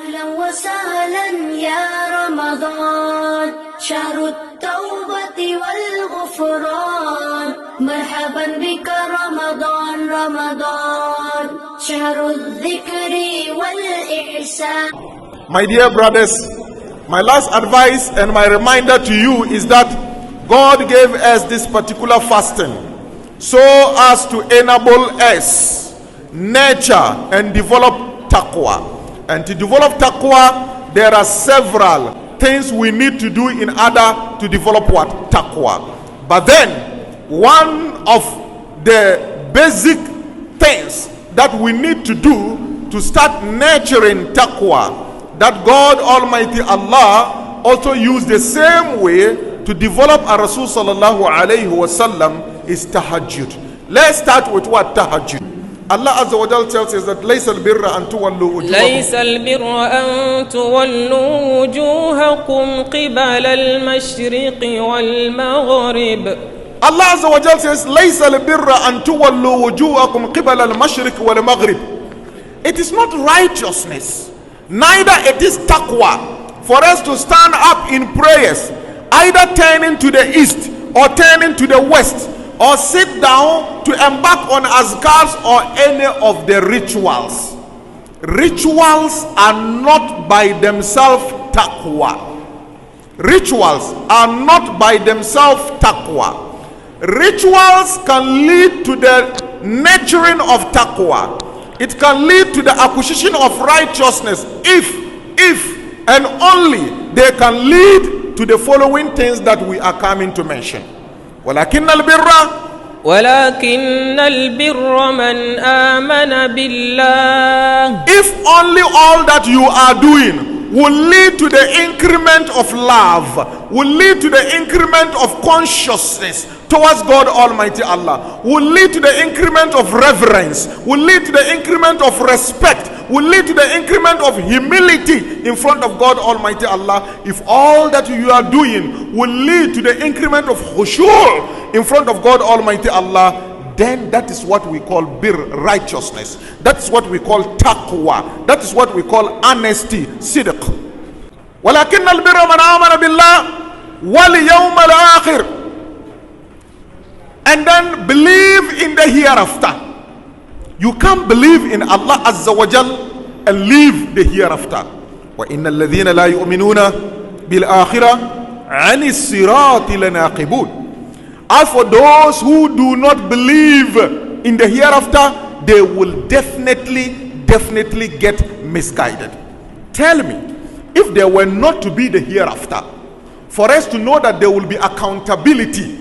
أهلا وسهلا يا رمضان شهر التوبة والغفران مرحبا بك رمضان رمضان شهر الذكر والإحسان. My dear brothers, my last advice and my reminder to you is that God gave us this particular fasting so as to enable us nurture and develop taqwa. And to develop taqwa, there are several things we need to do in order to develop what? Taqwa. But then, one of the basic things that we need to do to start nurturing taqwa, that God Almighty Allah also used the same way to develop a Rasul sallallahu alayhi wasallam, is tahajjud. Let's start with what? Tahajjud. Allah Azza wa Jal tells us that ليس البر أن تولوا وجوهكم ليس البر أن تولوا وجوهكم قبل المشرق والمغرب. Allah Azza wa Jal says ليس البر أن تولوا وجوهكم قبل المشرق والمغرب. It is not righteousness, neither it is taqwa for us to stand up in prayers, either turning to the east or turning to the west, or sit down to embark on azkars or any of the rituals. Rituals are not by themselves taqwa. Rituals are not by themselves taqwa. Rituals can lead to the nurturing of taqwa. It can lead to the acquisition of righteousness if and only they can lead to the following things that we are coming to mention. ولكن البر من آمن بالله. If only all that you are doing will lead to the increment of love, will lead to the increment of consciousness towards God Almighty Allah, will lead to the increment of reverence, will lead to the increment of respect, will lead to the increment of humility in front of God Almighty Allah. If all that you are doing will lead to the increment of khushur in front of God Almighty Allah, then that is what we call bir, righteousness. That is what we call taqwa. That is what we call honesty, sidq. ولكن البر من آمن بالله واليوم الآخر. And then believe in the hereafter. You can't believe in Allah Azza wa Jal and leave the hereafter. وَإِنَّ الَّذِينَ لَا يُؤْمِنُونَ بِالْآخِرَةِ عَنِ الصِّرَاطِ لَنَاقِبُونَ. As for those who do not believe in the hereafter, they will definitely get misguided. Tell me, if there were not to be the hereafter, for us to know that there will be accountability,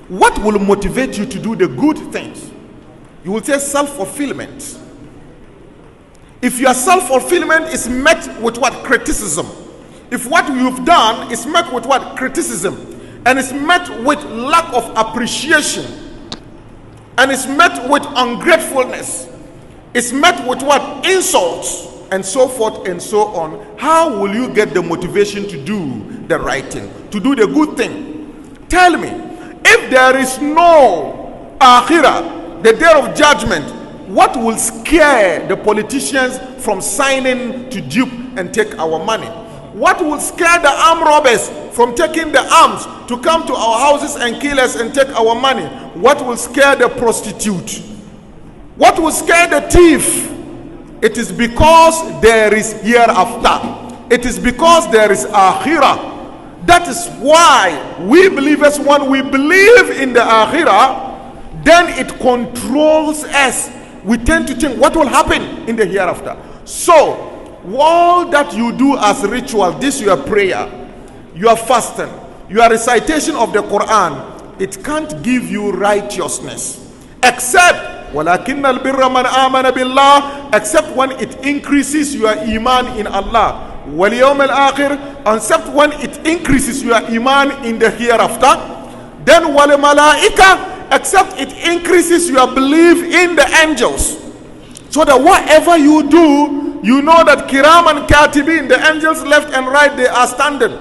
what will motivate you to do the good things? You will say self-fulfillment. If your self-fulfillment is met with what? Criticism. If what you've done is met with what? Criticism. And it's met with lack of appreciation. And it's met with ungratefulness. It's met with what? Insults. And so forth and so on. How will you get the motivation to do the right thing? To do the good thing? Tell me, if there is no akhirah, the day of judgment, what will scare the politicians from signing to dupe and take our money? What will scare the armed robbers from taking the arms to come to our houses and kill us and take our money? What will scare the prostitute? What will scare the thief? It is because there is hereafter. It is because there is akhirah. That is why we believers, when we believe in the akhirah, then it controls us. We tend to think what will happen in the hereafter. So all that you do as ritual, this your prayer, your fasting, your recitation of the Quran, it can't give you righteousness except وَلَكِنَّ الْبِرَّ مَنْ آمَنَ بِاللَّهِ, except when it increases your iman in Allah. وَالْيَوْمِ الْآخِرِ, except when it increases your iman in the hereafter. Then وَالْمَلَائِكَةِ, except it increases your belief in the angels. So that whatever you do, you know that kiram and katibin, the angels left and right, they are standing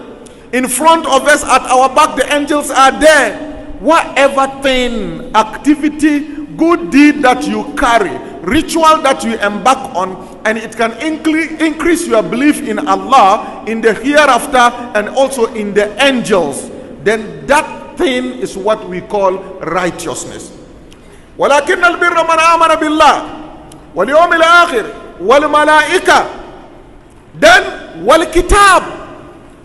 in front of us. At our back, the angels are there. Whatever thing, activity, good deed that you carry, ritual that you embark on, and it can increase your belief in Allah, in the hereafter, and also in the angels, then that thing is what we call righteousness. ولكن البر من آمن بالله واليوم الآخر والملائكة, then والكتاب,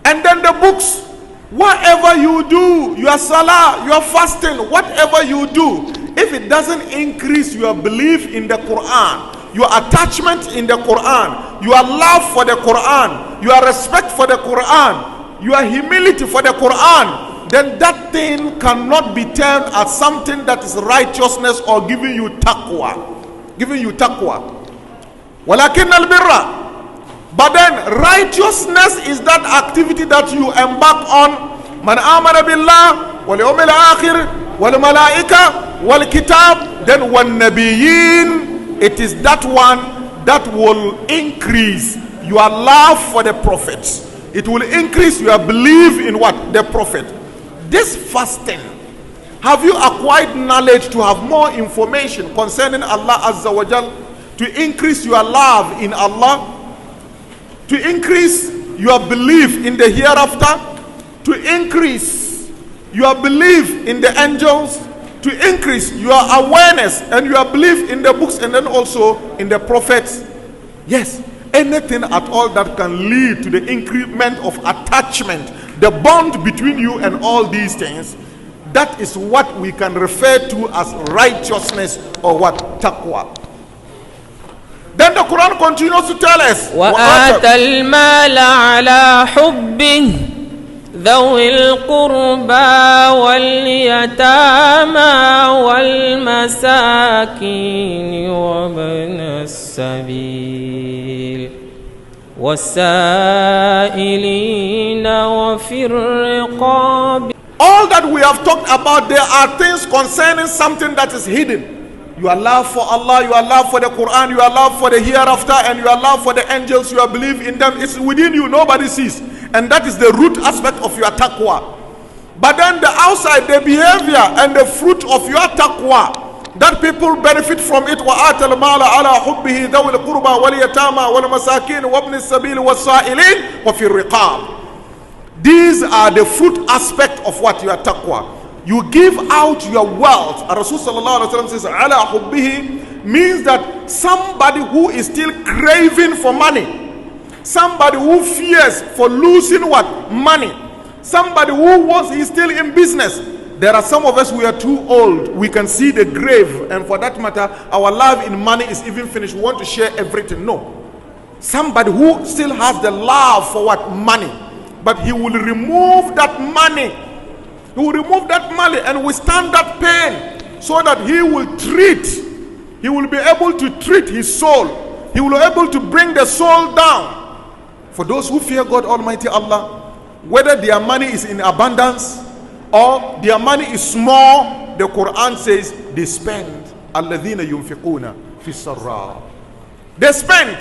and then the books. Whatever you do, your salah, your fasting, whatever you do, if it doesn't increase your belief in the Quran, your attachment in the Quran, your love for the Quran, your respect for the Quran, your humility for the Quran, then that thing cannot be termed as something that is righteousness or giving you taqwa. Giving you taqwa. وَلَكِنَّ الْبِرَّ, but then righteousness is that activity that you embark on. Man amana billah wal yawmil akhir wal malaika wal kitab, then wan nabiyyin, it is that one that will increase your love for the prophets. It will increase your belief in what? The prophet. This fasting, have you acquired knowledge to have more information concerning Allah Azza wa Jal, to increase your love in Allah, to increase your belief in the hereafter, to increase your belief in the angels, to increase your awareness and your belief in the books, and then also in the prophets? Yes, anything at all that can lead to the increment of attachment, the bond between you and all these things, that is what we can refer to as righteousness, or what? Taqwa. Then the Quran continues to tell us, وَآتَ الْمَالَ عَلَى حُبِّهِ ذوي القربى واليتامى والمساكين وابن السبيل والسائلين وفي الرقاب. All that we have talked about, there are things concerning something that is hidden. Your love for Allah, your love for the Quran, your love for the hereafter, and your love for the angels, your belief in them is within you, nobody sees. And that is the root aspect of your taqwa. But then the outside, the behavior and the fruit of your taqwa, that people benefit from it. وَآتَ الْمَالَ عَلَى حُبِّهِ ذَوِي الْقُرْبَى وَالْيَتَامَى وَالْمَسَاكِينِ وَابْنِ السَّبِيلِ وَالسَّائِلِينَ وَفِي الرِّقَابِ. These are the fruit aspect of what your taqwa. You give out your wealth. Rasul sallallahu alaihi wasallam says, "Ala hubbihi," means that somebody who is still craving for money, somebody who fears for losing what? Money, somebody who is still in business. There are some of us, we are too old. We can see the grave, and for that matter, our love in money is even finished. We want to share everything. No, somebody who still has the love for what? Money, but he will remove that money. He will remove that money and withstand that pain, so that he will be able to treat his soul. He will be able to bring the soul down. For those who fear God Almighty Allah, whether their money is in abundance or their money is small, the Quran says they spend. الَّذِينَ يُنْفِقُونَ فِي السَّرَّاءِ. They spend,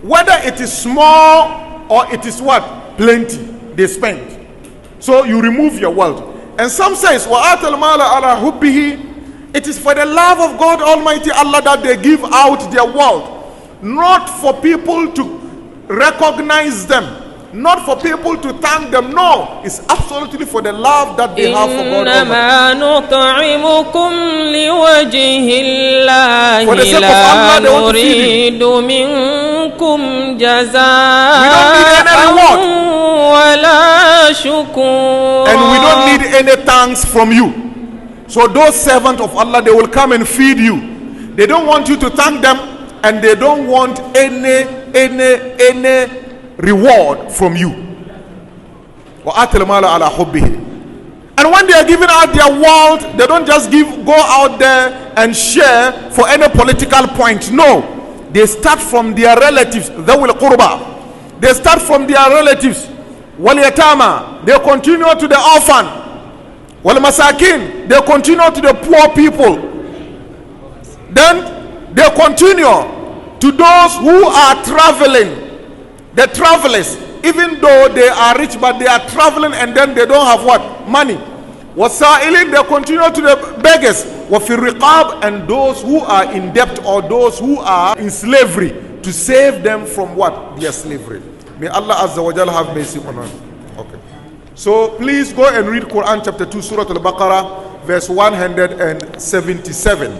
whether it is small or it is what? Plenty. They spend. So you remove your wealth. And some says, وَآتَ الْمَالَ عَلَى حُبِّهِ, it is for the love of God Almighty Allah that they give out their wealth, not for people to recognize them, not for people to thank them. No, it's absolutely for the love that they have for God إنما نطعمكم لوجه الله For the sake of Allah, لا they want to feed نريد منكم We don't need any جزاء reward. ولا شكورا. And we don't need any thanks from you. So those servants of Allah, they will come and feed you. They don't want you to thank them, and they don't want any reward from you. وَآتِ الْمَالَ عَلَى حُبِّهِ. And when they are giving out their wealth, they don't just go out there and share for any political point. No, they start from their relatives. ذَوِي الْقُرْبَى. They start from their relatives. وَالْيَتَامَى. They continue to the orphan. وَالْمَسَاكِينَ. They continue to the poor people. Then they continue to those who are traveling, the travelers, even though they are rich, but they are traveling and then they don't have what? Money. وَالسَّائِلِينَ. They continue to the beggars. وَفِي الرِّقَابِ. And those who are in debt, or those who are in slavery, to save them from what? Their slavery. May Allah Azza wa Jal have mercy on us. Okay. So please go and read Quran chapter 2, Surah Al-Baqarah, verse 177.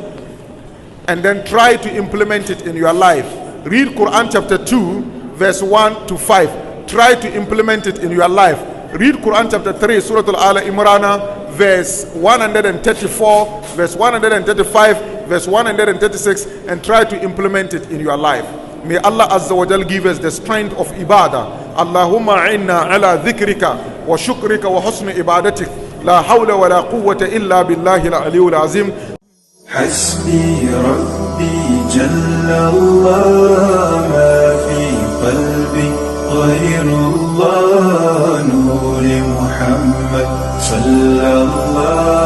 And then try to implement it in your life. Read Quran chapter 2, verse 1 to 5. Try to implement it in your life. Read Quran chapter 3, Surah Al-Imran, verse 134, verse 135, verse 136, and try to implement it in your life. May Allah Azza wa Jal give us the strength of ibadah. Allahumma inna ala dhikrika wa shukrika wa husni ibadatik. La hawla wa la quwwata illa billahi al-aliyyul azim. حسبي ربي جل الله ما في قلبي غير الله نور محمد صلى الله